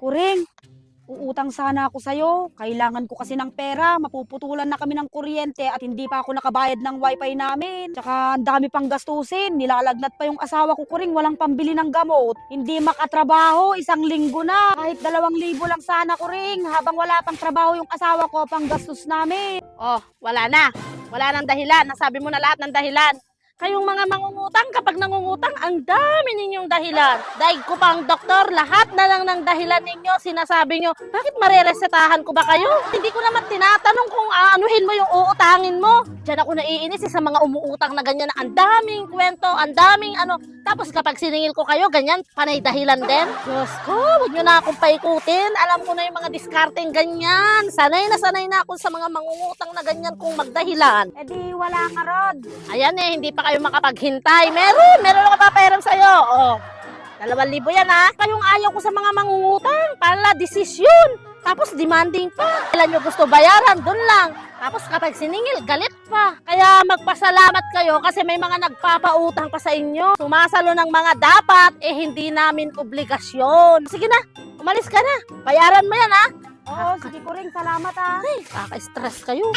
Kuring, uutang sana ako sa'yo. Kailangan ko kasi ng pera. Mapuputulan na kami ng kuryente at hindi pa ako nakabayad ng wifi namin. Tsaka ang dami pang gastusin. Nilalagnat pa yung asawa ko, Kuring. Walang pambili ng gamot. Hindi makatrabaho. 1 linggo na. Kahit 2,000 lang sana, Kuring. Habang wala pang trabaho yung asawa ko, pang gastos namin. Oh, wala na. Wala nang dahilan. Nasabi mo na lahat ng dahilan. Kayong mga mangungutang, kapag nangungutang, ang dami ninyong dahilan. Daig ko pang doktor, lahat na lang ng dahilan ninyo, sinasabi nyo, bakit mareresetahan ko ba kayo? Hindi ko naman tinatanong kung aanuhin mo yung uutangin mo. Diyan ako naiinis sa mga umuutang na ganyan na ang daming kwento, ang daming ano. Tapos kapag siningil ko kayo, ganyan, panay dahilan din. Diyos ko, huwag nyo na akong paikutin. Alam ko na yung mga diskarteng ganyan. Sanay na ako sa mga mangungutang na ganyan kung magdahilan. Eh di wala nga, Rod. Ayan hindi pa kayo makapaghintay. Meron ako papayaram sa'yo. Oh, 2,000 yan ha. Kayong ayaw ko sa mga mangungutang. Pala, desisyon. Tapos demanding pa. Kailan nyo gusto bayaran, dun lang. Tapos kapag siningil, galit pa. Kaya magpasalamat kayo kasi may mga nagpapautang pa sa inyo. Sumasalo ng mga dapat, hindi namin obligasyon. Sige na, umalis ka na. Bayaran mo yan ha. Oo, sige, Kuring. Salamat, ah. Ay, kaka-stress kayo.